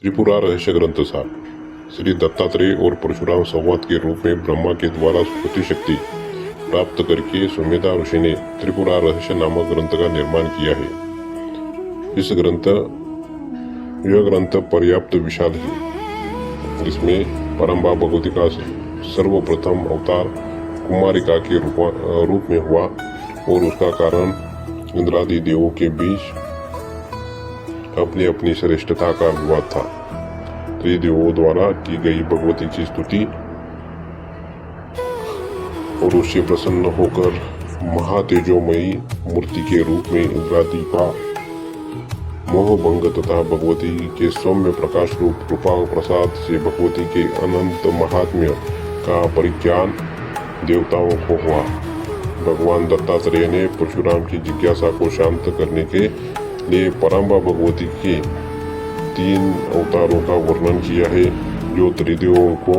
त्रिपुरा रहस्य ग्रंथ सार श्री दत्तात्रेय और परशुराम संवाद के रूप में ब्रह्मा के द्वारा स्तुति शक्ति प्राप्त करके सुमेधा ऋषि ने त्रिपुरा रहस्य नामक ग्रंथ का निर्माण किया है। यह ग्रंथ पर्याप्त विशाल है। इसमें परम्बा भगवती का सर्वप्रथम अवतार कुमारिका के रूप में हुआ और उसका कारण इंद्रादि देवों के बीच अपनी अपनी श्रेष्ठता का विवाद था। त्रिदेवों द्वारा की गई भगवती की स्तुति और उससे प्रसन्न होकर महातेजोमयी मूर्ति के रूप में इंद्रादि का मोहभंग तथा भगवती के सौम्य प्रकाश रूप कृपा प्रसाद से भगवती के अनंत महात्म्य का परिज्ञान देवताओं को हुआ। भगवान दत्तात्रेय ने परशुराम की जिज्ञासा को शांत करने के लिए परम्बा भगवती के 3 अवतारों का वर्णन किया है, जो त्रिदेवों को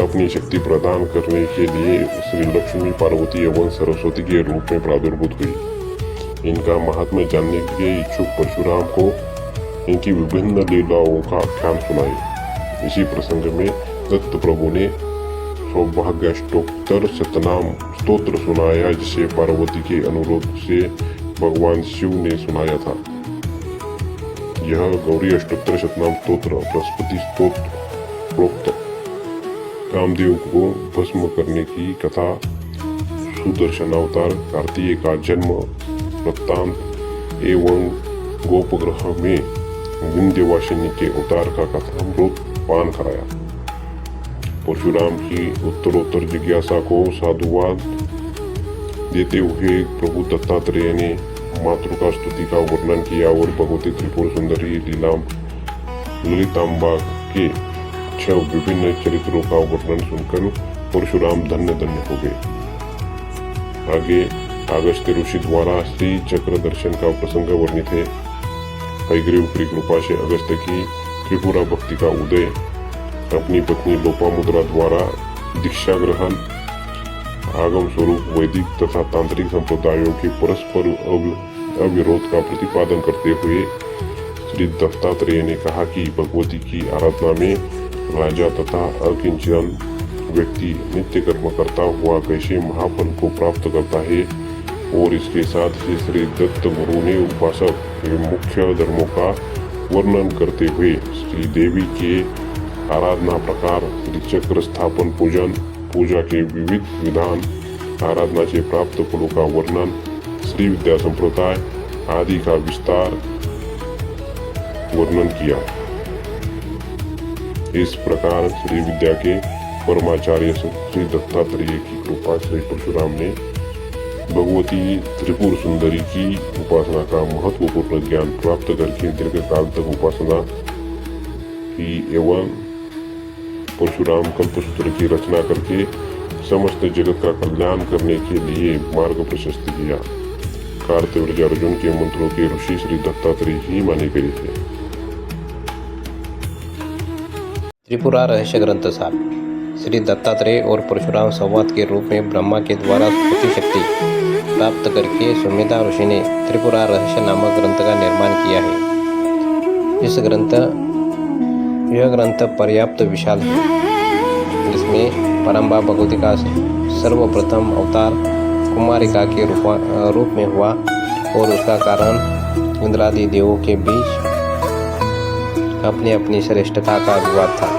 अपनी शक्ति प्रदान करने के लिए श्री लक्ष्मी, पार्वती एवं सरस्वती के रूप में प्रादुर्भूत हुई। इनका महात्म्य जानने के इच्छुक परशुराम को इनकी विभिन्न लीलाओं का आख्यान सुनाए। इसी प्रसंग में दत्त प्रभु ने सौभाग्याष्टोत्तर शतनाम स्तोत्र सुनाया, जिसे पार्वती के अनुरोध से भगवान शिव ने सुनाया था। यह गौरी अष्टोत्तर शतनाम स्तोत्र बृहस्पति स्तोत्र प्रोक्त कामदेव को भस्म करने की कथा, सुदर्शन अवतार, कार्तिकेय का जन्म वृत्तांत एवं गोपग्रह में विंध्यवासिनी के अवतार का कथामृत पान कराया। परशुराम की उत्तरोत्तर जिज्ञासा को साधुवाद देते हुए प्रभु दत्तात्रेय ने मातृका स्तुति का वर्णन किया और भगवती त्रिपुर सुंदरी ललितांबा के 6 विभिन्न चरित्रों का वर्णन सुनकर परशुराम धन्य धन्य हो गए। आगे अगस्त्य ऋषि द्वारा श्री चक्र दर्शन का प्रसंग वर्णित है। हयग्रीव की कृपा से अगस्त्य की त्रिपुरा भक्ति का उदय, अपनी पत्नी लोपामुद्रा द्वारा दीक्षा ग्रहण, आगम स्वरूप वैदिक तथा तांत्रिक संप्रदायों के परस्पर अविरोध का प्रतिपादन करते हुए श्री दत्तात्रेय ने कहा कि भगवती की आराधना में राजा तथा अकिंचन व्यक्ति नित्य कर्म करता हुआ कैसे महाफल को प्राप्त करता है, और इसके साथ ही श्री दत्त गुरु ने उपासक के मुख्य धर्मों का वर्णन करते हुए श्री देवी के आराधना प्रकार, चक्र स्थापन पूजन, पूजा के विविध विधान, आराधना से प्राप्त फलों का वर्णन, श्री विद्या संप्रदाय आदि का विस्तार वर्णन किया। इस प्रकार श्री विद्या के परमाचार्य श्री दत्तात्रेय की कृपा से परशुराम ने भगवती त्रिपुर सुंदरी की उपासना का महत्वपूर्ण ज्ञान प्राप्त करके दीर्घकाल तक उपासना की एवं परशुराम कल्पसूत्र की रचना करके समस्त जगत का कल्याण करने के लिए मार्ग प्रशस्त किया। कार्तवीर्य अर्जुन के मंत्रों के ऋषि श्री दत्तात्रेय ही माने गए थे। त्रिपुरा रहस्य ग्रंथ सार श्री दत्तात्रेय और परशुराम संवाद के रूप में ब्रह्मा के द्वारा स्तुति शक्ति प्राप्त करके सुमेधा ऋषि ने त्रिपुरा रहस्य नामक ग्रंथ का निर्माण किया है। यह ग्रंथ पर्याप्त विशाल है। इसमें परम्बा भगवती का सर्वप्रथम अवतार कुमारिका के रूप में हुआ और उसका कारण इंद्रादि देवों के बीच अपनी अपनी श्रेष्ठता का विवाद था।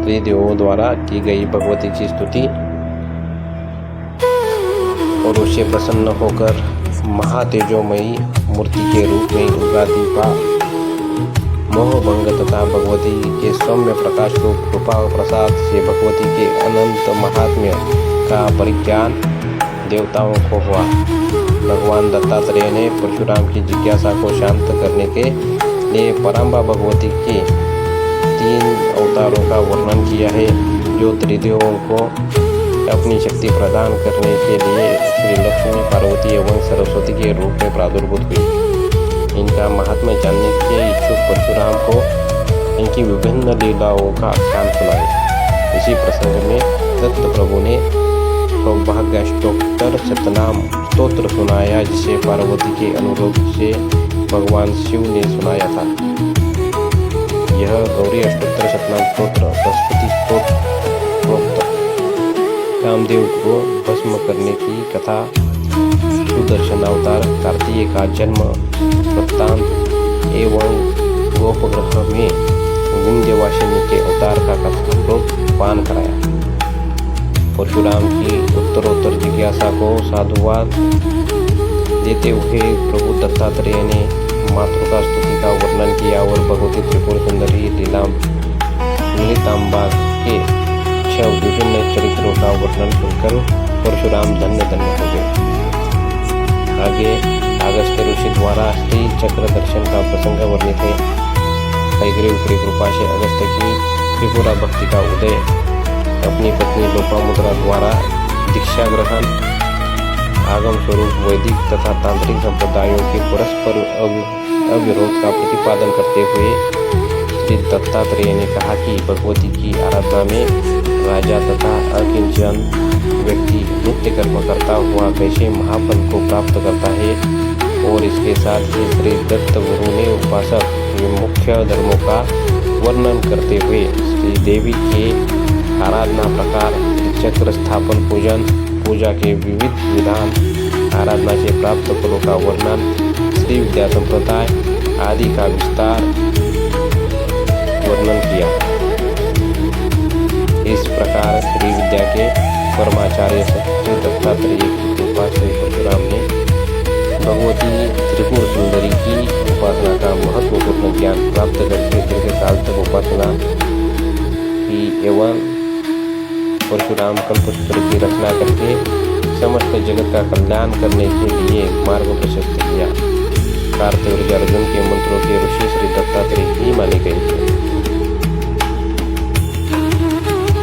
त्रिदेवों द्वारा की गई भगवती की स्तुति और उससे प्रसन्न होकर महातेजोमयी मूर्ति के रूप में इंद्रादि का मोहभंग तथा भगवती के सौम्य प्रकाश रूप कृपा प्रसाद से भगवती के अनंत महात्म्य का परिज्ञान देवताओं को हुआ। भगवान दत्तात्रेय ने परशुराम की जिज्ञासा को शांत करने के लिए परम्बा भगवती के 3 अवतारों का वर्णन किया है, जो त्रिदेवों को अपनी शक्ति प्रदान करने के लिए श्री लक्ष्मी, पार्वती एवं सरस्वती के रूप में प्रादुर्भूत हुई। इनका महात्म्य जानने के इच्छुक परशुराम को इनकी विभिन्न लीलाओं का आख्यान सुनाए। इसी प्रसंग में दत्त प्रभु ने सौभाग्याष्टोत्तर शतनाम स्तोत्र सुनाया, जिसे पार्वती के अनुरोध से भगवान शिव ने सुनाया था। यह यह गौरी अष्टोत्तर शतनाम स्तोत्र सरस्वती स्तोत्र कामदेव को भस्म करने की कथा, सुदर्शन अवतार, कार्तिकेय का जन्म वृत्तांत एवं गोपग्रह में विंध्यवासिनी के अवतार का कथामृत पान कराया। परशुराम की उत्तरोत्तर जिज्ञासा को साधुवाद देते हुए प्रभु दत्तात्रेय ने मातृका स्तुति का वर्णन किया और भगवती त्रिपुर सुंदरी ललितांबा के 6 विभिन्न चरित्रों का वर्णन सुनकर परशुराम धन्य धन्य हो गए। आगे अगस्त्य ऋषि द्वारा श्री चक्र दर्शन का प्रसंग वर्णित है। हयग्रीव की कृपा से अगस्त्य की त्रिपुरा भक्ति का उदय, अपनी पत्नी लोपामुद्रा द्वारा दीक्षा ग्रहण, आगम स्वरूप वैदिक तथा तांत्रिक संप्रदायों के परस्पर अविरोध का प्रतिपादन करते हुए श्री दत्तात्रेय ने कहा कि भगवती की आराधना में राजा तथा अकिंचन व्यक्ति नित्य कर्म करता हुआ कैसे महाफल को प्राप्त करता है, और इसके साथ ही श्री दत्त गुरु ने उपासक के मुख्य धर्मों का वर्णन करते हुए श्री देवी के आराधना प्रकार, चक्र स्थापन पूजन, पूजा के विविध विधान, आराधना से प्राप्त फलों का वर्णन, श्री विद्या संप्रदाय आदि का विस्तार वर्णन किया। इस प्रकार श्री विद्या के परमाचार्य श्री दत्तात्रेय की कृपा से परशुराम ने भगवती त्रिपुर सुंदरी की उपासना का महत्वपूर्ण ज्ञान प्राप्त करके दीर्घकाल तक उपासना की एवं परशुराम कल्पसूत्र की रचना करके समस्त जगत का कल्याण करने के लिए मार्ग प्रशस्त किया। कार्तवीर्य अर्जुन के मंत्रों के ऋषि श्री दत्तात्रेय ही माने गए थे।